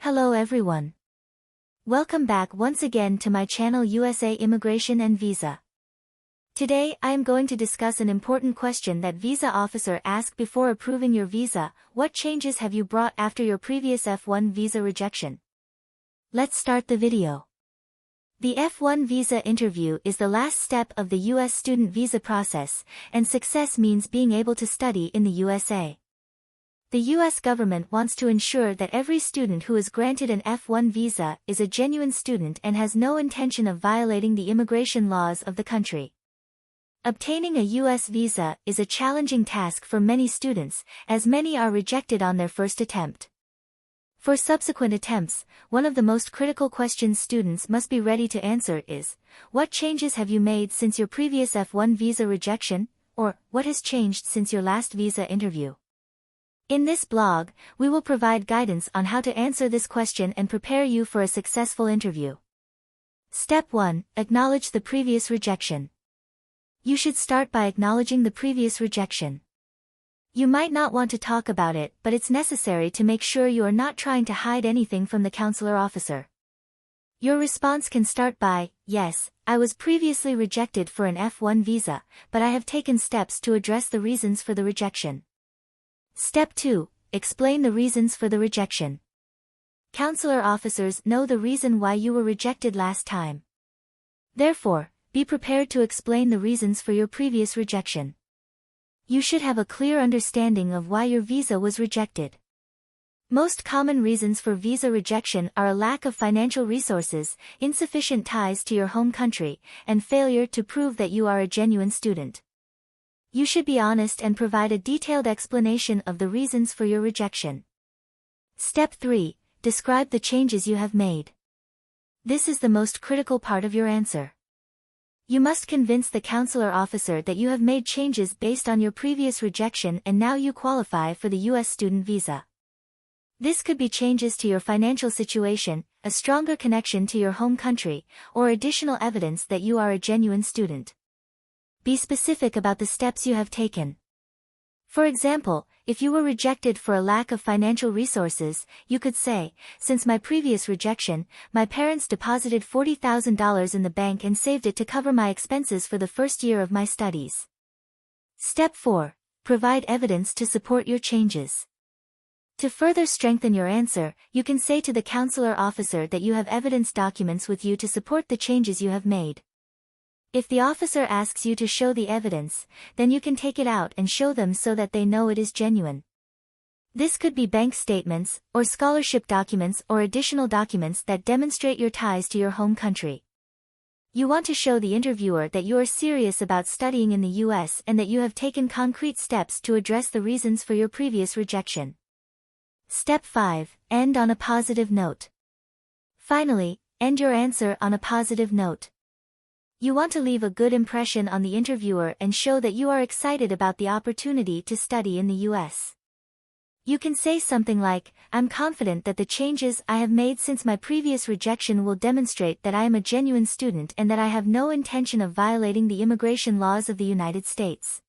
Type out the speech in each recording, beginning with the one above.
Hello everyone. Welcome back once again to my channel USA Immigration and Visa. Today I am going to discuss an important question that visa officer asked before approving your visa. What changes have you brought after your previous F1 visa rejection? Let's start the video. The F1 visa interview is the last step of the US student visa process, and success means being able to study in the USA. The U.S. government wants to ensure that every student who is granted an F1 visa is a genuine student and has no intention of violating the immigration laws of the country. Obtaining a U.S. visa is a challenging task for many students, as many are rejected on their first attempt. For subsequent attempts, one of the most critical questions students must be ready to answer is, what changes have you made since your previous F1 visa rejection, or what has changed since your last visa interview? In this blog, we will provide guidance on how to answer this question and prepare you for a successful interview. Step 1. Acknowledge the previous rejection. You should start by acknowledging the previous rejection. You might not want to talk about it, but it's necessary to make sure you are not trying to hide anything from the consular officer. Your response can start by, yes, I was previously rejected for an F1 visa, but I have taken steps to address the reasons for the rejection. Step 2. Explain the reasons for the rejection. Consular officers know the reason why you were rejected last time. Therefore, be prepared to explain the reasons for your previous rejection. You should have a clear understanding of why your visa was rejected. Most common reasons for visa rejection are a lack of financial resources, insufficient ties to your home country, and failure to prove that you are a genuine student. You should be honest and provide a detailed explanation of the reasons for your rejection. Step 3. Describe the changes you have made. This is the most critical part of your answer. You must convince the consular officer that you have made changes based on your previous rejection and now you qualify for the U.S. student visa. This could be changes to your financial situation, a stronger connection to your home country, or additional evidence that you are a genuine student. Be specific about the steps you have taken. For example, if you were rejected for a lack of financial resources, you could say, since my previous rejection, my parents deposited $40,000 in the bank and saved it to cover my expenses for the first year of my studies. Step 4. Provide evidence to support your changes. To further strengthen your answer, you can say to the consular officer that you have evidence documents with you to support the changes you have made. If the officer asks you to show the evidence, then you can take it out and show them so that they know it is genuine. This could be bank statements, or scholarship documents or additional documents that demonstrate your ties to your home country. You want to show the interviewer that you are serious about studying in the U.S. and that you have taken concrete steps to address the reasons for your previous rejection. Step 5. End on a positive note. Finally, end your answer on a positive note. You want to leave a good impression on the interviewer and show that you are excited about the opportunity to study in the U.S. You can say something like, I'm confident that the changes I have made since my previous rejection will demonstrate that I am a genuine student and that I have no intention of violating the immigration laws of the United States.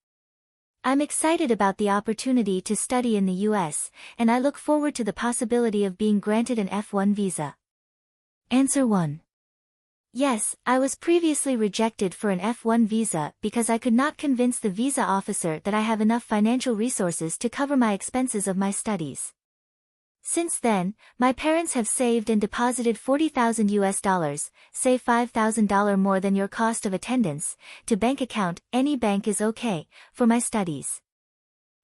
I'm excited about the opportunity to study in the U.S., and I look forward to the possibility of being granted an F1 visa. Answer 1. Yes, I was previously rejected for an F1 visa because I could not convince the visa officer that I have enough financial resources to cover my expenses of my studies. Since then, my parents have saved and deposited $40,000, say $5,000 more than your cost of attendance, to bank account, any bank is okay, for my studies.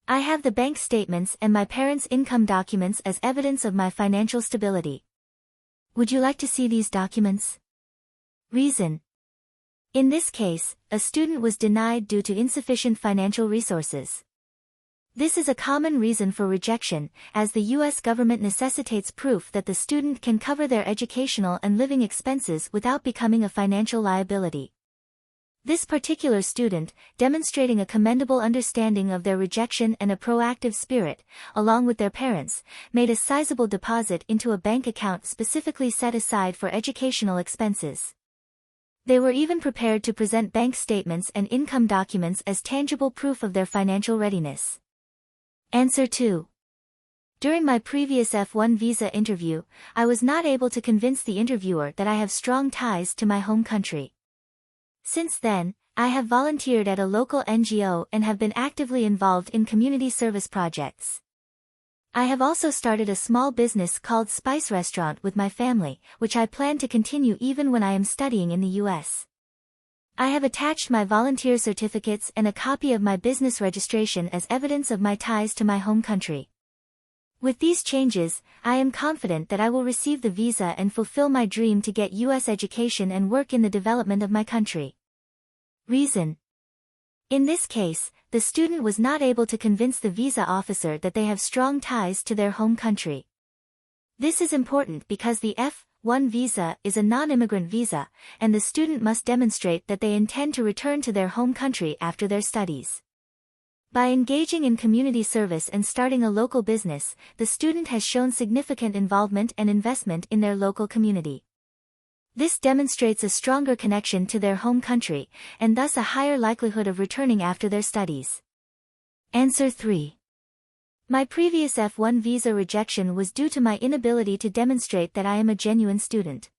I have the bank statements and my parents' income documents as evidence of my financial stability. Would you like to see these documents? Reason. In this case, a student was denied due to insufficient financial resources. This is a common reason for rejection, as the U.S. government necessitates proof that the student can cover their educational and living expenses without becoming a financial liability. This particular student, demonstrating a commendable understanding of their rejection and a proactive spirit, along with their parents, made a sizable deposit into a bank account specifically set aside for educational expenses. They were even prepared to present bank statements and income documents as tangible proof of their financial readiness. Answer 2. During my previous F1 visa interview, I was not able to convince the interviewer that I have strong ties to my home country. Since then, I have volunteered at a local NGO and have been actively involved in community service projects. I have also started a small business called Spice Restaurant with my family, which I plan to continue even when I am studying in the US. I have attached my volunteer certificates and a copy of my business registration as evidence of my ties to my home country. With these changes, I am confident that I will receive the visa and fulfill my dream to get US education and work in the development of my country. Reason: in this case, the student was not able to convince the visa officer that they have strong ties to their home country. This is important because the F1 visa is a non-immigrant visa, and the student must demonstrate that they intend to return to their home country after their studies. By engaging in community service and starting a local business, the student has shown significant involvement and investment in their local community. This demonstrates a stronger connection to their home country, and thus a higher likelihood of returning after their studies. Answer 3. My previous F1 visa rejection was due to my inability to demonstrate that I am a genuine student.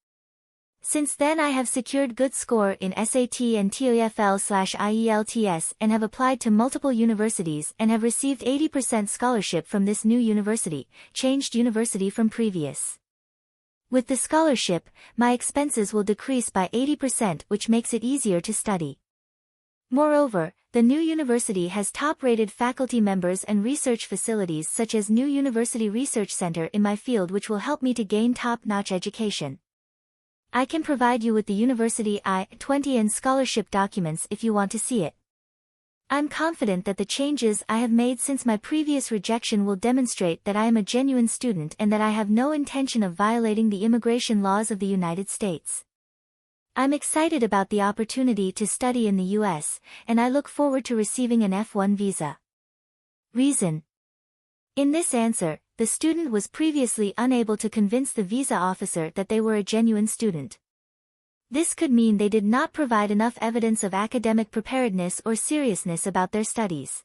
Since then I have secured good score in SAT and TOEFL/IELTS and have applied to multiple universities and have received 80% scholarship from this new university, changed university from previous. With the scholarship, my expenses will decrease by 80%, which makes it easier to study. Moreover, the new university has top-rated faculty members and research facilities such as New University Research Center in my field, which will help me to gain top-notch education. I can provide you with the University I-20 and scholarship documents if you want to see it. I'm confident that the changes I have made since my previous rejection will demonstrate that I am a genuine student and that I have no intention of violating the immigration laws of the United States. I'm excited about the opportunity to study in the US, and I look forward to receiving an F1 visa. Reason: in this answer, the student was previously unable to convince the visa officer that they were a genuine student. This could mean they did not provide enough evidence of academic preparedness or seriousness about their studies.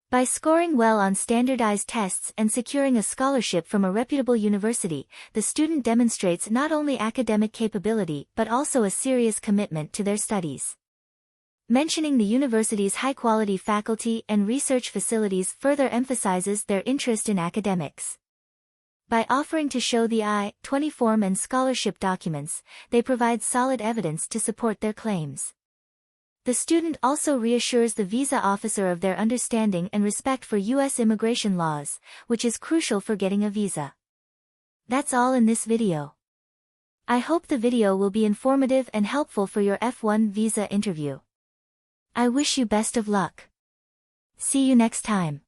By scoring well on standardized tests and securing a scholarship from a reputable university, the student demonstrates not only academic capability but also a serious commitment to their studies. Mentioning the university's high-quality faculty and research facilities further emphasizes their interest in academics. By offering to show the I-20 form and scholarship documents, they provide solid evidence to support their claims. The student also reassures the visa officer of their understanding and respect for U.S. immigration laws, which is crucial for getting a visa. That's all in this video. I hope the video will be informative and helpful for your F1 visa interview. I wish you best of luck. See you next time.